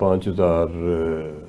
5000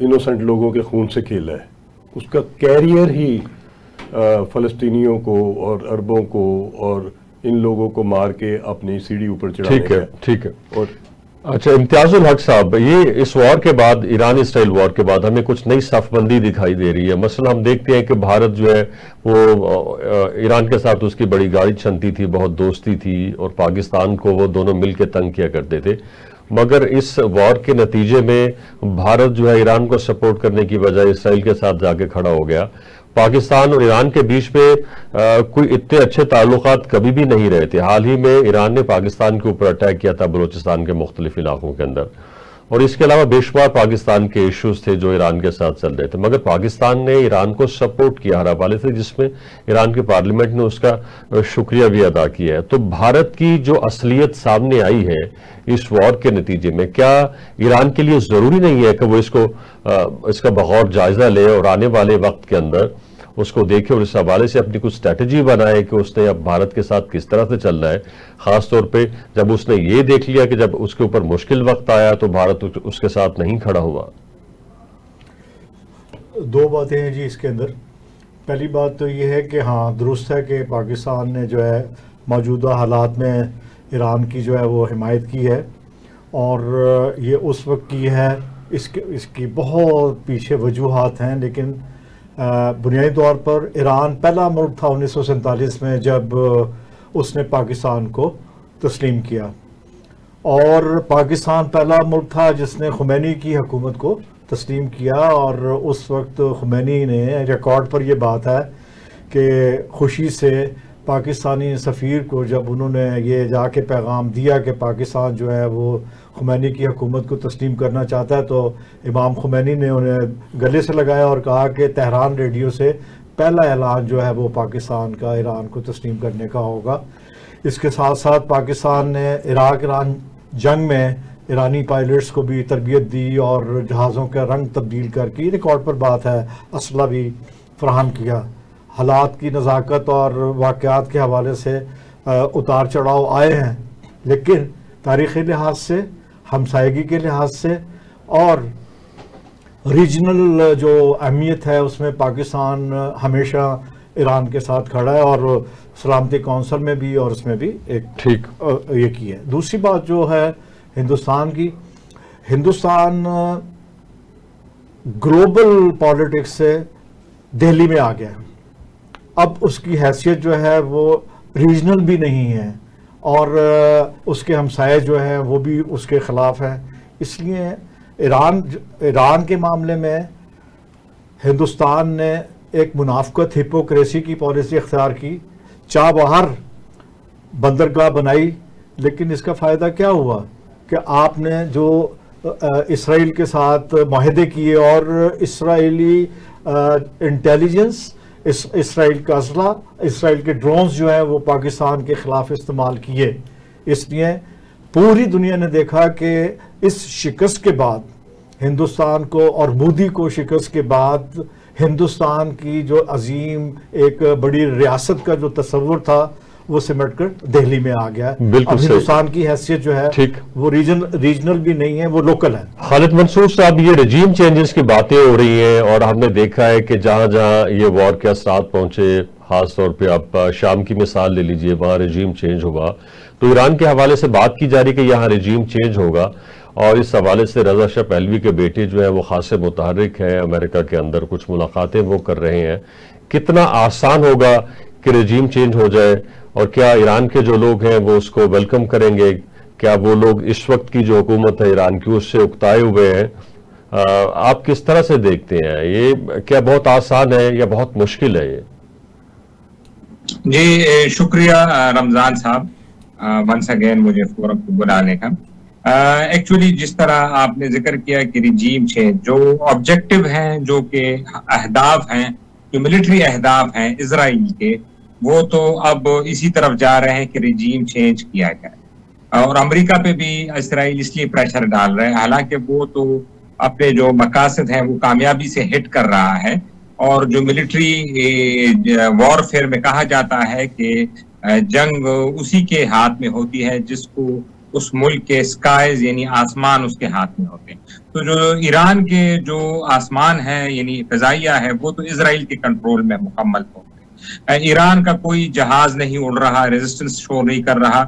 innocent لوگوں کے خون سے کھیلا ہے. اس کا کیریئر ہی فلسطینیوں کو اور عربوں کو اور ان لوگوں کو مار کے اپنی سیڑھی اوپر چڑھانے ٹھیک ہے کا. ٹھیک ہے. اور اچھا امتیاز الحق صاحب، یہ اس وار کے بعد، ایران اسرائیل وار کے بعد ہمیں کچھ نئی صف بندی دکھائی دے رہی ہے. مثلا ہم دیکھتے ہیں کہ بھارت جو ہے وہ ایران کے ساتھ اس کی بڑی گاڑی چھنتی تھی، بہت دوستی تھی، اور پاکستان کو وہ دونوں مل کے تنگ کیا کرتے تھے. مگر اس وار کے نتیجے میں بھارت جو ہے ایران کو سپورٹ کرنے کی بجائے اسرائیل کے ساتھ جا کے کھڑا ہو گیا. پاکستان اور ایران کے بیچ میں کوئی اتنے اچھے تعلقات کبھی بھی نہیں رہے تھے. حال ہی میں ایران نے پاکستان کے اوپر اٹیک کیا تھا بلوچستان کے مختلف علاقوں کے اندر، اور اس کے علاوہ بے شمار پاکستان کے ایشوز تھے جو ایران کے ساتھ چل رہے تھے. مگر پاکستان نے ایران کو سپورٹ کیا ہر حوالے سے، جس میں ایران کی پارلیمنٹ نے اس کا شکریہ بھی ادا کیا ہے. تو بھارت کی جو اصلیت سامنے آئی ہے اس وار کے نتیجے میں، کیا ایران کے لیے ضروری نہیں ہے کہ وہ اس کا بغور جائزہ لے اور آنے والے وقت کے اندر اس کو دیکھے اور اس حوالے سے اپنی کچھ اسٹریٹجی بنائے کہ اس نے اب بھارت کے ساتھ کس طرح سے چلنا ہے، خاص طور پہ جب اس نے یہ دیکھ لیا کہ جب اس کے اوپر مشکل وقت آیا تو بھارت اس کے ساتھ نہیں کھڑا ہوا؟ دو باتیں ہیں جی اس کے اندر. پہلی بات تو یہ ہے کہ ہاں درست ہے کہ پاکستان نے جو ہے موجودہ حالات میں ایران کی جو ہے وہ حمایت کی ہے، اور یہ اس وقت کی ہے. اس کی بہت پیچھے وجوہات ہیں، لیکن بنیادی طور پر ایران پہلا ملک تھا 1947 میں جب اس نے پاکستان کو تسلیم کیا، اور پاکستان پہلا ملک تھا جس نے خمینی کی حکومت کو تسلیم کیا. اور اس وقت خمینی نے ریکارڈ پر یہ بات ہے کہ خوشی سے پاکستانی سفیر کو جب انہوں نے یہ جا کے پیغام دیا کہ پاکستان جو ہے وہ خمینی کی حکومت کو تسلیم کرنا چاہتا ہے، تو امام خمینی نے انہیں گلے سے لگایا اور کہا کہ تہران ریڈیو سے پہلا اعلان جو ہے وہ پاکستان کا ایران کو تسلیم کرنے کا ہوگا. اس کے ساتھ ساتھ پاکستان نے عراق ایران جنگ میں ایرانی پائلٹس کو بھی تربیت دی اور جہازوں کا رنگ تبدیل کر کے، ریکارڈ پر بات ہے، اسلحہ بھی فراہم کیا. حالات کی نزاکت اور واقعات کے حوالے سے اتار چڑھاؤ آئے ہیں، لیکن تاریخی لحاظ سے، ہمسائیگی کے لحاظ سے اور ریجنل جو اہمیت ہے اس میں پاکستان ہمیشہ ایران کے ساتھ کھڑا ہے، اور سلامتی کونسل میں بھی اور اس میں بھی ایک ٹھیک یہ کی ہے. دوسری بات جو ہے ہندوستان کی، ہندوستان گلوبل پالیٹکس سے دہلی میں آ گیا. اب اس کی حیثیت جو ہے وہ ریجنل بھی نہیں ہے، اور اس کے ہمسائے جو ہیں وہ بھی اس کے خلاف ہیں. اس لیے ایران کے معاملے میں ہندوستان نے ایک منافقت، ہپوکریسی کی پالیسی اختیار کی، چاہ بہر بندرگاہ بنائی. لیکن اس کا فائدہ کیا ہوا کہ آپ نے جو اسرائیل کے ساتھ معاہدے کیے اور اسرائیلی انٹیلیجنس، اسرائیل کا اسلحہ، اسرائیل کے ڈرونز جو ہیں وہ پاکستان کے خلاف استعمال کیے. اس لیے پوری دنیا نے دیکھا کہ اس شکست کے بعد ہندوستان کو، اور مودی کو شکست کے بعد ہندوستان کی جو عظیم ایک بڑی ریاست کا جو تصور تھا وہ سمٹ کر دہلی میں آ گیا. بالکل اب ہندوستان کی حیثیت جو ہے وہ ریجنل بھی نہیں ہے، وہ لوکل ہے. خالد منصور صاحب، یہ رجیم چینجز کی باتیں ہو رہی ہیں، اور ہم نے دیکھا ہے کہ جہاں جہاں یہ وار کے اثرات پہنچے، خاص طور پہ آپ شام کی مثال لے لیجئے، وہاں رجیم چینج ہوا. تو ایران کے حوالے سے بات کی جا رہی کہ یہاں رجیم چینج ہوگا، اور اس حوالے سے رضا شاہ پہلوی کے بیٹے جو ہیں وہ خاصے متحرک ہیں امریکہ کے اندر، کچھ ملاقاتیں وہ کر رہے ہیں. کتنا آسان ہوگا کہ رجیم چینج ہو جائے، اور کیا ایران کے جو لوگ ہیں وہ اس کو ویلکم کریں گے؟ کیا وہ لوگ اس وقت کی جو حکومت ہے ایران کی اس سے اکتائے ہوئے ہیں؟ آپ کس طرح سے دیکھتے ہیں؟ یہ کیا بہت آسان ہے یا بہت مشکل ہے یہ؟ جی شکریہ رمضان صاحب، ونس اگین مجھے فورم کو بلانے کا. ایکچولی جس طرح آپ نے ذکر کیا کہ رجیم چینج جو آبجیکٹو ہیں، جو کہ اہداف ہیں، جو ملٹری اہداف ہیں اسرائیل کے، وہ تو اب اسی طرف جا رہے ہیں کہ رجیم چینج کیا جائے. اور امریکہ پہ بھی اسرائیل اس لیے پریشر ڈال رہے ہیں، حالانکہ وہ تو اپنے جو مقاصد ہیں وہ کامیابی سے ہٹ کر رہا ہے. اور جو ملٹری وار فیئر میں کہا جاتا ہے کہ جنگ اسی کے ہاتھ میں ہوتی ہے جس کو اس ملک کے سکائز یعنی آسمان اس کے ہاتھ میں ہوتے ہیں. تو جو ایران کے جو آسمان ہے یعنی فضائیہ ہے وہ تو اسرائیل کے کنٹرول میں مکمل ہو گئے. ایران کا کوئی جہاز نہیں اڑ رہا, ریزسٹنس شو نہیں کر رہا.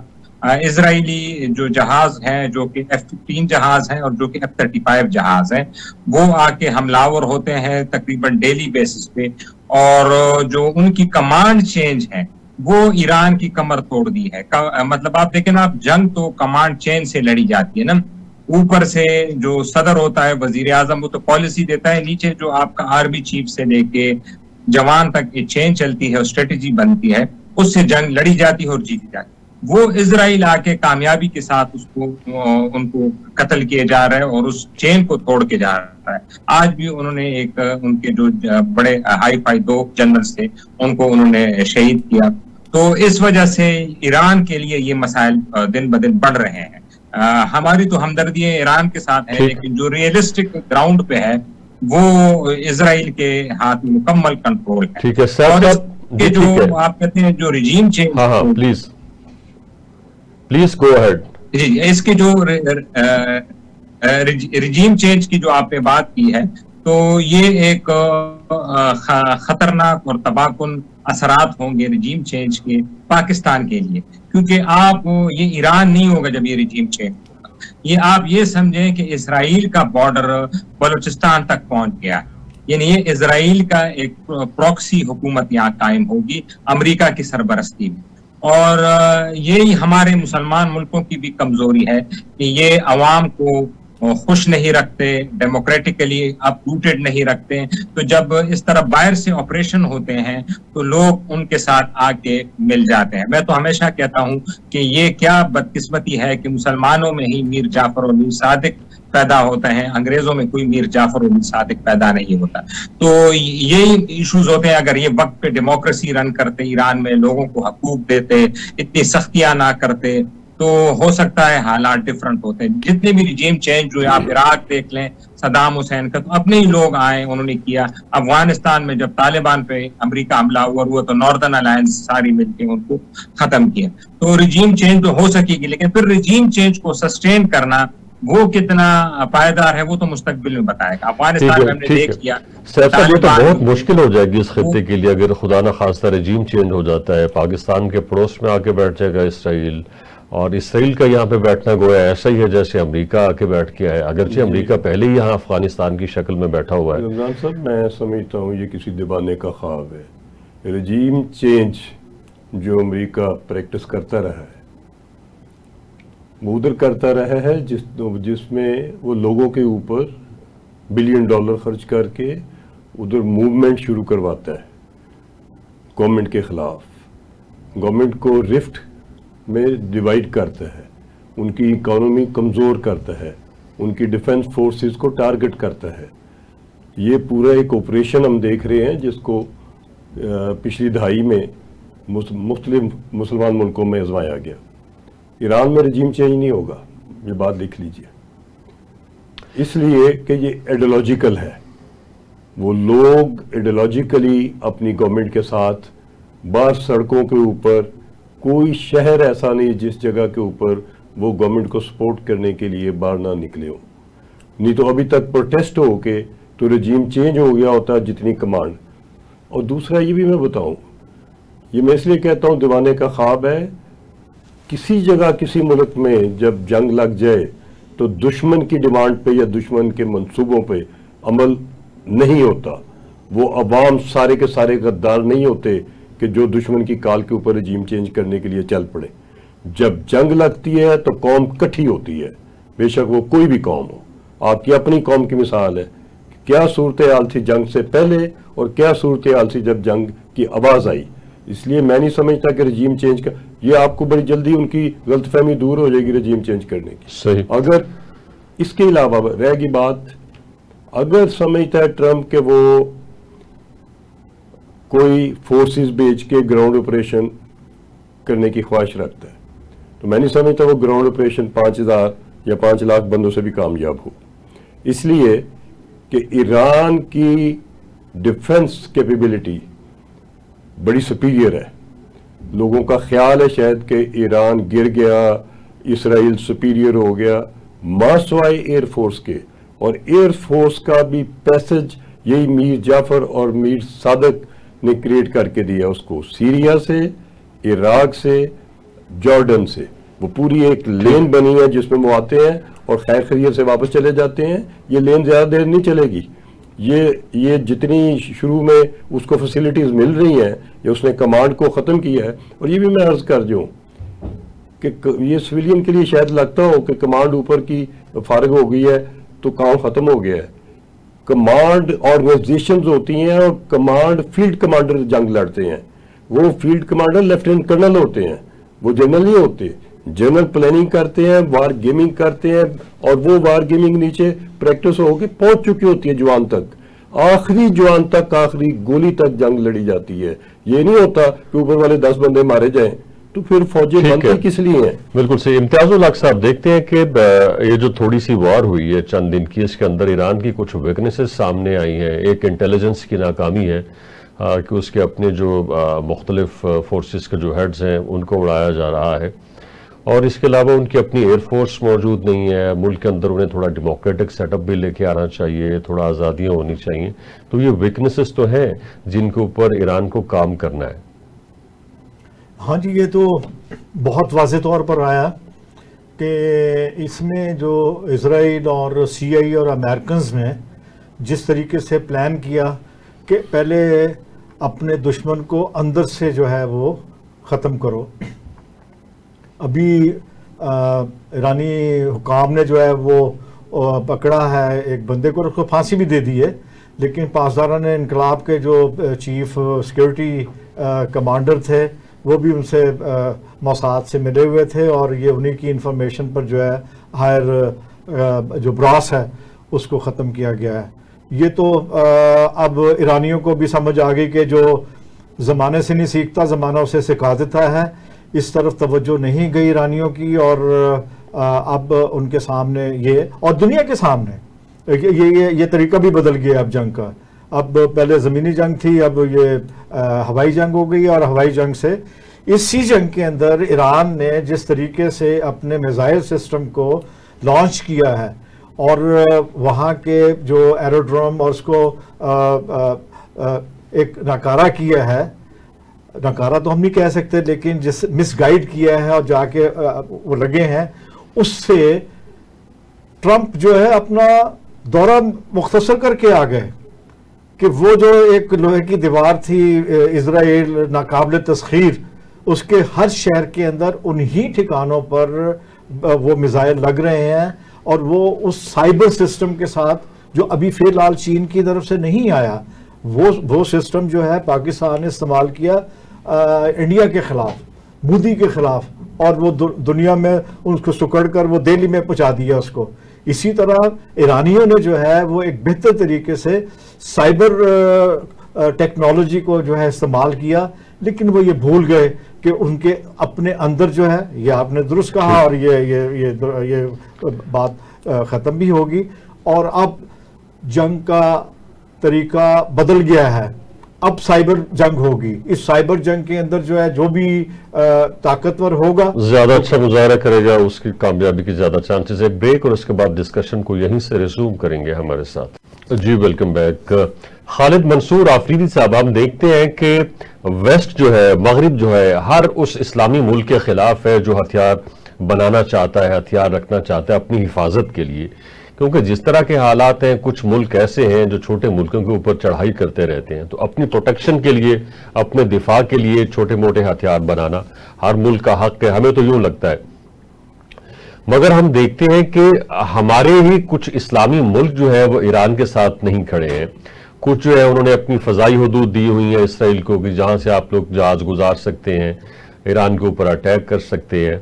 اسرائیلی جو جہاز ہیں جو کہ F-15 جہاز ہیں اور جو کہ F-35 جہاز ہیں وہ آ کے حملہ ہوتے ہیں تقریباً ڈیلی بیسس پہ, اور جو ان کی کمانڈ چینج ہے وہ ایران کی کمر توڑ دی ہے. مطلب آپ دیکھیں نا, آپ جنگ تو کمانڈ چین سے لڑی جاتی ہے نا, اوپر سے جو صدر ہوتا ہے وزیر اعظم وہ تو پالیسی دیتا ہے, نیچے جو آپ کا آرمی چیف سے لے کے جوان تک یہ چین چلتی ہے اور اسٹریٹجی بنتی ہے, اس سے جنگ لڑی جاتی ہے اور جیتی جاتی ہے. وہ اسرائیل آ کے کامیابی کے ساتھ ان کو قتل کیے جا رہا ہے اور اس چین کو توڑ کے جا رہا ہے. آج بھی انہوں نے ایک ان کے جو بڑے ہائی فائی 2 جنرلز تھے ان کو انہوں نے شہید کیا. تو اس وجہ سے ایران کے لیے یہ مسائل دن بدن بڑھ رہے ہیں. ہماری تو ہمدردی ایران کے ساتھ ہے, لیکن جو ریئلسٹک گراؤنڈ پہ ہے وہ اسرائیل کے ہاتھ میں مکمل کنٹرول ہے. ٹھیک ہے سر, اور اس کے جو آپ کہتے ہیں جو رجیم چینج, ہاں پلیز گو اہیڈ. جی, اس کے جو رجیم چینج کی جو آپ نے بات کی ہے تو یہ ایک خطرناک اور تباہ کن اثرات ہوں گے رجیم چینج کے پاکستان کے لیے, کیونکہ آپ یہ ایران نہیں ہوگا جب یہ رجیم چینج ہوگا. یہ آپ یہ سمجھیں کہ اسرائیل کا بارڈر بلوچستان تک پہنچ گیا, یعنی یہ اسرائیل کا ایک پروکسی حکومت یہاں قائم ہوگی امریکہ کی سربرستی میں. اور یہی ہمارے مسلمان ملکوں کی بھی کمزوری ہے کہ یہ عوام کو خوش نہیں رکھتے, ڈیموکریٹکلی اپ روٹیڈ نہیں رکھتے. تو جب اس طرح باہر سے آپریشن ہوتے ہیں تو لوگ ان کے ساتھ آ کے مل جاتے ہیں. میں تو ہمیشہ کہتا ہوں کہ یہ کیا بدقسمتی ہے کہ مسلمانوں میں ہی میر جعفر اور میر صادق پیدا ہوتا ہے, انگریزوں میں کوئی میر جعفر اور میر صادق پیدا نہیں ہوتا. تو یہی ایشوز ہوتے ہیں. اگر یہ وقت پہ ڈیموکریسی رن کرتے ایران میں, لوگوں کو حقوق دیتے, اتنی سختیاں نہ کرتے, تو ہو سکتا ہے حالات ڈفرنٹ ہوتے ہیں. جتنے بھی رجیم چینج ہوئے, آپ عراق دیکھ لیں, صدام حسین کا تو اپنے ہی لوگ آئے, انہوں نے کیا. افغانستان میں جب طالبان پہ امریکہ حملہ ہوا تو ناردرن الائنس ساری مل کے ان کو ختم کیا. تو رجیم چینج تو ہو سکے گی, لیکن پھر رجیم چینج کو سسٹین کرنا وہ کتنا پائیدار ہے وہ تو مستقبل میں بتائے گا. افغانستان میں ہم نے دیکھ لیا, صاحب یہ تو بہت مشکل ہو جائے گی اس خطے کے لیے اگر خدا نہ خواستہ رجیم چینج ہو جاتا ہے. پاکستان کے پڑوس میں آ کے بیٹھ جائے گا اسرائیل, اور اسرائیل کا یہاں پہ بیٹھنا گویا ایسا ہی ہے جیسے امریکہ آ کے بیٹھ کے ہے, اگرچہ امریکہ پہلے ہی یہاں افغانستان کی شکل میں بیٹھا ہوا ہے. رمضان صاحب, میں سمجھتا ہوں یہ کسی دیوانے کا خواب ہے. رجیم چینج جو امریکہ پریکٹس کرتا رہا ہے وہ ادھر کرتا رہا ہے جس میں وہ لوگوں کے اوپر $1 بلین خرچ کر کے ادھر موومنٹ شروع کرواتا ہے گورنمنٹ کے خلاف. گورنمنٹ کو رفٹ میں ڈیوائیڈ کرتا ہے, ان کی اکانومی کمزور کرتا ہے, ان کی ڈیفنس فورسز کو ٹارگٹ کرتا ہے. یہ پورا ایک آپریشن ہم دیکھ رہے ہیں جس کو پچھلی دہائی میں مختلف مسلمان ملکوں میں آزمایا گیا. ایران میں رجیم چینج نہیں ہوگا, یہ بات لکھ لیجئے, اس لیے کہ یہ ایڈیولوجیکل ہے. وہ لوگ ایڈیولوجیکلی اپنی گورنمنٹ کے ساتھ, بعض سڑکوں کے اوپر کوئی شہر ایسا نہیں جس جگہ کے اوپر وہ گورنمنٹ کو سپورٹ کرنے کے لیے باہر نہ نکلے ہوں. نہیں تو ابھی تک پروٹیسٹ ہو کے تو رجیم چینج ہو گیا ہوتا جتنی کمانڈ. اور دوسرا یہ بھی میں بتاؤں, یہ میں اس لیے کہتا ہوں دیوانے کا خواب ہے. کسی جگہ کسی ملک میں جب جنگ لگ جائے تو دشمن کی ڈیمانڈ پہ یا دشمن کے منصوبوں پہ عمل نہیں ہوتا. وہ عوام سارے کے سارے غدار نہیں ہوتے کہ جو دشمن کی کال کے اوپر رجیم چینج کرنے کے لیے چل پڑے. جب جنگ لگتی ہے تو قوم کٹھی ہوتی ہے, بے شک وہ کوئی بھی قوم ہو. آپ کی اپنی قوم کی مثال ہے, کیا صورتحال تھی جنگ سے پہلے اور کیا صورتحال تھی جب جنگ کی آواز آئی. اس لیے میں نہیں سمجھتا کہ رجیم چینج کا, یہ آپ کو بڑی جلدی ان کی غلط فہمی دور ہو جائے گی رجیم چینج کرنے کی. صحیح. اگر اس کے علاوہ رہ گی بات, اگر سمجھتا ہے ٹرمپ کہ وہ کوئی فورسز بھیج کے گراؤنڈ آپریشن کرنے کی خواہش رکھتا ہے, تو میں نہیں سمجھتا وہ گراؤنڈ آپریشن 5,000 یا 5 لاکھ بندوں سے بھی کامیاب ہو. اس لیے کہ ایران کی ڈیفنس کیپیبلٹی بڑی سپیریئر ہے. لوگوں کا خیال ہے شاید کہ ایران گر گیا, اسرائیل سپیریئر ہو گیا, ماں سوائے ایئر فورس کے اور ایئر فورس کا بھی پیسج یہی میر جعفر اور میر صادق نے کریٹ کر کے دیا اس کو، سیریا سے، عراق سے، جارڈن سے، وہ پوری ایک لین بنی ہے جس میں وہ آتے ہیں اور خیر خیریت سے واپس چلے جاتے ہیں. یہ لین زیادہ دیر نہیں چلے گی. یہ جتنی شروع میں اس کو فیسلٹیز مل رہی ہیں، یہ اس نے کمانڈ کو ختم کیا ہے. اور یہ بھی میں عرض کر دوں کہ یہ سویلین کے لیے شاید لگتا ہو کہ کمانڈ اوپر کی فارغ ہو گئی ہے تو کام ختم ہو گیا ہے. کمانڈ آرگنائزیشنز ہوتی ہیں اور کمانڈ فیلڈ کمانڈر جنگ لڑتے ہیں. وہ فیلڈ کمانڈر لیفٹیننٹ کرنل ہوتے ہیں، وہ جنرل نہیں ہوتے. جنرل پلاننگ کرتے ہیں، وار گیمنگ کرتے ہیں، اور وہ وار گیمنگ نیچے پریکٹس ہو کے پہنچ چکی ہوتی ہے جوان تک، آخری جوان تک، آخری گولی تک جنگ لڑی جاتی ہے. یہ نہیں ہوتا کہ اوپر والے 10 بندے مارے جائیں تو پھر فوجیں بنتی کس لیے ہیں. بالکل صحیح. امتیاز الحق صاحب، دیکھتے ہیں کہ یہ جو تھوڑی سی وار ہوئی ہے چند دن کی، اس کے اندر ایران کی کچھ ویکنیسز سامنے آئی ہیں. ایک انٹیلیجنس کی ناکامی ہے کہ اس کے اپنے جو مختلف فورسز کے جو ہیڈز ہیں ان کو اڑایا جا رہا ہے، اور اس کے علاوہ ان کی اپنی ایئر فورس موجود نہیں ہے. ملک کے اندر انہیں تھوڑا ڈیموکریٹک سیٹ اپ بھی لے کے آنا چاہیے، تھوڑا آزادیاں ہونی چاہیے. تو یہ ویکنیسز تو ہیں جن کے اوپر ایران کو کام کرنا ہے. ہاں جی، یہ تو بہت واضح طور پر آیا کہ اس میں جو اسرائیل اور سی آئی اور امریکنز نے جس طریقے سے پلان کیا کہ پہلے اپنے دشمن کو اندر سے جو ہے وہ ختم کرو. ابھی ایرانی حکام نے جو ہے وہ پکڑا ہے ایک بندے کو، اس کو پھانسی بھی دے دی ہے، لیکن پاسداران انقلاب کے جو چیف سیکیورٹی کمانڈر تھے وہ بھی ان سے موساد سے ملے ہوئے تھے، اور یہ انہی کی انفارمیشن پر جو ہے ہائر جو براس ہے اس کو ختم کیا گیا ہے. یہ تو اب ایرانیوں کو بھی سمجھ آ گئی کہ جو زمانے سے نہیں سیکھتا زمانہ اسے سکھا دیتا ہے. اس طرف توجہ نہیں گئی ایرانیوں کی، اور اب ان کے سامنے یہ، اور دنیا کے سامنے یہ طریقہ بھی بدل گیا اب جنگ کا. اب پہلے زمینی جنگ تھی، اب یہ ہوائی جنگ ہو گئی، اور ہوائی جنگ سے اسی جنگ کے اندر ایران نے جس طریقے سے اپنے میزائل سسٹم کو لانچ کیا ہے، اور وہاں کے جو ایروڈروم اور اس کو ایک ناکارہ کیا ہے، ناکارہ تو ہم نہیں کہہ سکتے لیکن جس مس گائیڈ کیا ہے اور جا کے وہ لگے ہیں، اس سے ٹرمپ جو ہے اپنا دورہ مختصر کر کے آ گئے کہ وہ جو ایک لوہے کی دیوار تھی اسرائیل ناقابل تسخیر، اس کے ہر شہر کے اندر انہی ٹھکانوں پر وہ میزائل لگ رہے ہیں، اور وہ اس سائبر سسٹم کے ساتھ جو ابھی فی الحال چین کی طرف سے نہیں آیا، وہ سسٹم جو ہے پاکستان نے استعمال کیا انڈیا کے خلاف، مودی کے خلاف، اور وہ دنیا میں اس کو سکڑ کر وہ دہلی میں پہنچا دیا اس کو. اسی طرح ایرانیوں نے جو ہے وہ ایک بہتر طریقے سے سائبر ٹیکنالوجی کو جو ہے استعمال کیا، لیکن وہ یہ بھول گئے کہ ان کے اپنے اندر جو ہے، یہ آپ نے درست کہا، اور یہ بات ختم بھی ہوگی. اور اب جنگ کا طریقہ بدل گیا ہے، اب سائبر جنگ ہوگی. اس سائبر جنگ کے اندر جو ہے جو بھی طاقتور ہوگا، زیادہ اچھا مظاہرہ کرے گا، اس کی کامیابی کی زیادہ چانسز ہے. بریک، اور اس کے بعد ڈسکشن کو یہیں سے ریزوم کریں گے ہمارے ساتھ. جی ویلکم بیک. خالد منصور آفریدی صاحب، ہم دیکھتے ہیں کہ ویسٹ جو ہے، مغرب جو ہے، ہر اس اسلامی ملک کے خلاف ہے جو ہتھیار بنانا چاہتا ہے، ہتھیار رکھنا چاہتا ہے اپنی حفاظت کے لیے. کیونکہ جس طرح کے حالات ہیں، کچھ ملک ایسے ہیں جو چھوٹے ملکوں کے اوپر چڑھائی کرتے رہتے ہیں، تو اپنی پروٹیکشن کے لیے، اپنے دفاع کے لیے چھوٹے موٹے ہتھیار بنانا ہر ملک کا حق ہے. ہمیں تو یوں لگتا ہے، مگر ہم دیکھتے ہیں کہ ہمارے ہی کچھ اسلامی ملک جو ہے وہ ایران کے ساتھ نہیں کھڑے ہیں. کچھ جو ہے انہوں نے اپنی فضائی حدود دی ہوئی ہیں اسرائیل کو کہ جہاں سے آپ لوگ جہاز گزار سکتے ہیں، ایران کے اوپر اٹیک کر سکتے ہیں.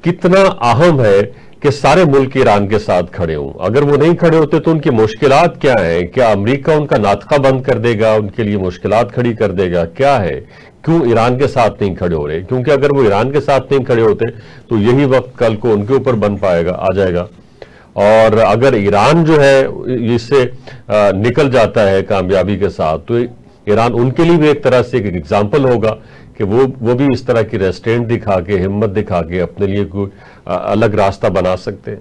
کتنا اہم ہے کہ سارے ملک ایران کے ساتھ کھڑے ہوں. اگر وہ نہیں کھڑے ہوتے تو ان کی مشکلات کیا ہیں؟ کیا امریکہ ان کا ناطقہ بند کر دے گا، ان کے لیے مشکلات کھڑی کر دے گا؟ کیا ہے، کیوں ایران کے ساتھ نہیں کھڑے ہو رہے؟ کیونکہ اگر وہ ایران کے ساتھ نہیں کھڑے ہوتے تو یہی وقت کل کو ان کے اوپر بن پائے گا، آ جائے گا. اور اگر ایران جو ہے اس سے نکل جاتا ہے کامیابی کے ساتھ، تو ایران ان کے لیے بھی ایک طرح سے ایک ایگزامپل ہوگا کہ وہ بھی اس طرح کی ریسٹرینٹ دکھا کے، ہمت دکھا کے اپنے لیے کوئی الگ راستہ بنا سکتے ہیں.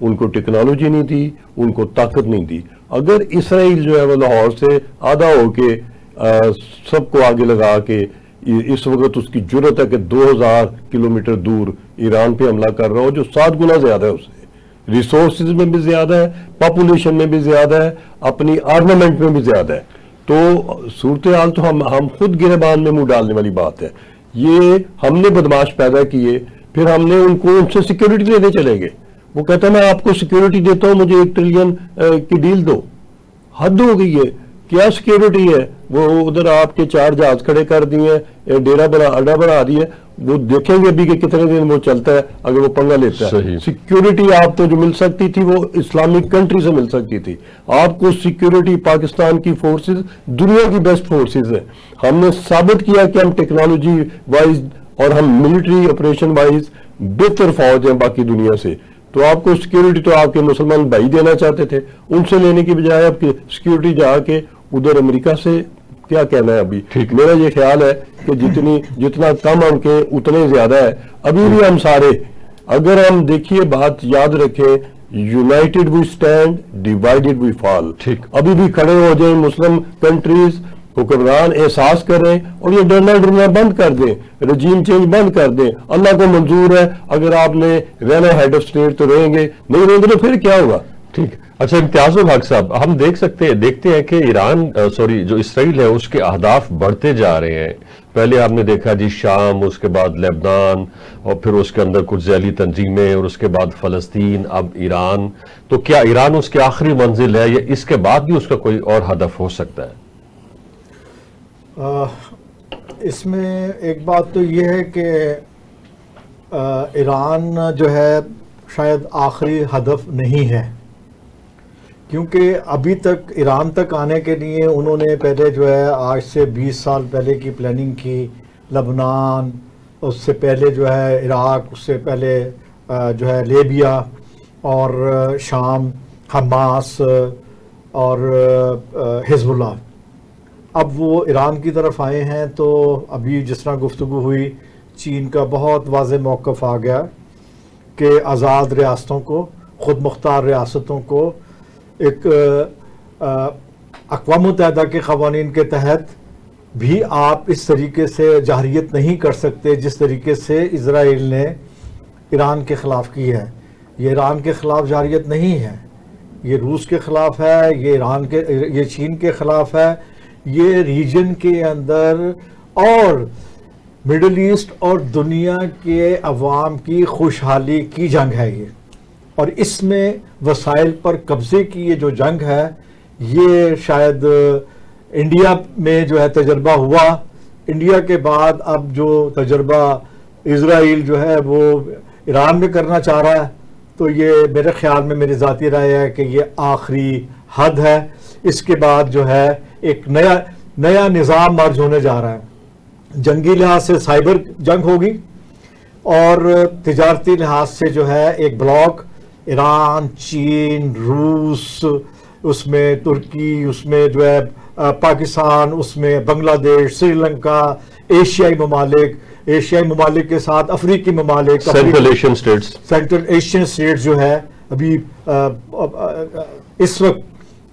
ان کو ٹیکنالوجی نہیں تھی, ان کو طاقت نہیں تھی. اگر اسرائیل جو ہے وہ لاہور سے آدھا ہو کے سب کو آگے لگا کے اس وقت اس کی جرت ہے کہ 2000 کلومیٹر دور ایران پہ حملہ کر رہا ہو, جو 7 گنا زیادہ ہے اس سے, ریسورسز میں بھی زیادہ ہے, پاپولیشن میں بھی زیادہ ہے, اپنی آرمامنٹ میں بھی زیادہ ہے. تو صورتحال تو ہم خود گربان میں منہ ڈالنے والی بات ہے. یہ ہم نے بدماش پیدا کیے, پھر ہم نے ان سے سیکیورٹی لینے چلے گئے. وہ کہتا ہے میں آپ کو سیکیورٹی دیتا ہوں, مجھے 1 ٹریلین کی ڈیل دو. حد ہو گئی ہے, کیا سیکیورٹی ہے؟ وہ ادھر آپ کے 4 جہاز کھڑے کر دیے, ڈیرا اڈا بنا دیے. وہ دیکھیں گے ابھی کہ کتنے دن وہ چلتا ہے اگر وہ پنگا لیتا ہے. سیکیورٹی آپ کو جو مل سکتی تھی وہ اسلامک کنٹری سے مل سکتی تھی. آپ کو سیکیورٹی پاکستان کی فورسز دنیا کی بیسٹ فورسز ہیں. ہم نے ثابت کیا کہ ہم ٹیکنالوجی وائز اور ہم ملٹری آپریشن وائز بہتر فوج ہیں باقی دنیا سے. تو آپ کو سیکیورٹی تو آپ کے مسلمان بھائی دینا چاہتے تھے, ان سے لینے کی بجائے آپ کی سیکیورٹی جا کے ادھر امریکہ سے کیا کہنا ہے. ابھی میرا یہ خیال ہے کہ جتنا کم ہم کے اتنے زیادہ ہے. ابھی بھی ہم سارے, اگر ہم دیکھیے بات یاد رکھیں, یونائٹڈ وی اسٹینڈ, ڈیوائڈڈ وی فال. ابھی بھی کھڑے ہو جائیں مسلم کنٹریز, حکمران احساس کریں اور یہ ڈرنا بند کر دیں, رجیم چینج بند کر دیں. اللہ کو منظور ہے, اگر آپ نے رہنا ہیڈ آف اسٹیٹ تو رہیں گے, نہیں رہیں گے تو پھر کیا ہوگا. ٹھیک. اچھا امتیاز الحق صاحب, ہم دیکھتے ہیں کہ جو اسرائیل ہے اس کے اہداف بڑھتے جا رہے ہیں. پہلے آپ نے دیکھا جی شام, اس کے بعد لیبنان, اور پھر اس کے اندر کچھ ذیلی تنظیمیں, اور اس کے بعد فلسطین, اب ایران. تو کیا ایران اس کی آخری منزل ہے یا اس کے بعد بھی اس کا کوئی اور ہدف ہو سکتا ہے؟ اس میں ایک بات تو یہ ہے کہ ایران جو ہے شاید آخری ہدف نہیں ہے, کیونکہ ابھی تک ایران تک آنے کے لیے انہوں نے پہلے جو ہے آج سے 20 سال پہلے کی پلاننگ کی. لبنان, اس سے پہلے جو ہے عراق, اس سے پہلے جو ہے لیبیا اور شام, حماس اور حزب اللہ. اب وہ ایران کی طرف آئے ہیں. تو ابھی جس طرح گفتگو ہوئی, چین کا بہت واضح موقف آ گیا کہ آزاد ریاستوں کو, خود مختار ریاستوں کو ایک اقوام متحدہ کے قوانین کے تحت بھی آپ اس طریقے سے جارحیت نہیں کر سکتے جس طریقے سے اسرائیل نے ایران کے خلاف کی ہے. یہ ایران کے خلاف جارحیت نہیں ہے, یہ روس کے خلاف ہے, یہ چین کے خلاف ہے. یہ ریجن کے اندر اور مڈل ایسٹ اور دنیا کے عوام کی خوشحالی کی جنگ ہے یہ, اور اس میں وسائل پر قبضے کی یہ جو جنگ ہے, یہ شاید انڈیا میں جو ہے تجربہ ہوا. انڈیا کے بعد اب جو تجربہ اسرائیل جو ہے وہ ایران میں کرنا چاہ رہا ہے, تو یہ میرے خیال میں, میری ذاتی رائے ہے کہ یہ آخری حد ہے. اس کے بعد جو ہے ایک نیا نظام مرج ہونے جا رہا ہے. جنگی لحاظ سے سائبر جنگ ہوگی, اور تجارتی لحاظ سے جو ہے ایک بلاک, ایران, چین, روس, اس میں ترکی, اس میں جو ہے پاکستان, اس میں بنگلہ دیش, سری لنکا, ایشیائی ممالک کے ساتھ افریقی ممالک, سینٹرل ایشین اسٹیٹس جو ہے. ابھی اس وقت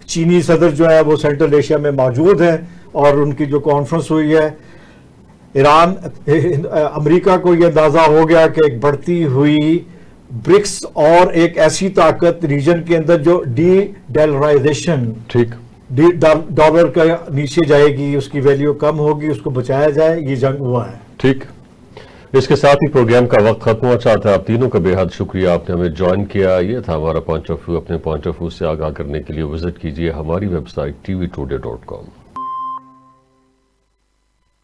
چینی صدر جو ہے وہ سینٹرل ایشیا میں موجود ہیں, اور ان کی جو کانفرنس ہوئی ہے, امریکہ کو یہ اندازہ ہو گیا کہ ایک بڑھتی ہوئی برکس اور ایک ایسی طاقت ریجن کے اندر جو ڈی ڈالرائزیشن, ڈالر کا نیچے جائے گی, اس کی ویلیو کم ہوگی, اس کو بچایا جائے, یہ جنگ ہوا ہے. ٹھیک. اس کے ساتھ ہی پروگرام کا وقت ختم ہوا. چاہتا ہے آپ تینوں کا بے حد شکریہ, آپ نے ہمیں جوائن کیا. یہ تھا ہمارا پوائنٹ آف ویو. اپنے پوائنٹ آف ویو سے آگاہ کرنے کے لیے وزٹ کیجیے ہماری ویب سائٹ tvtoday.com.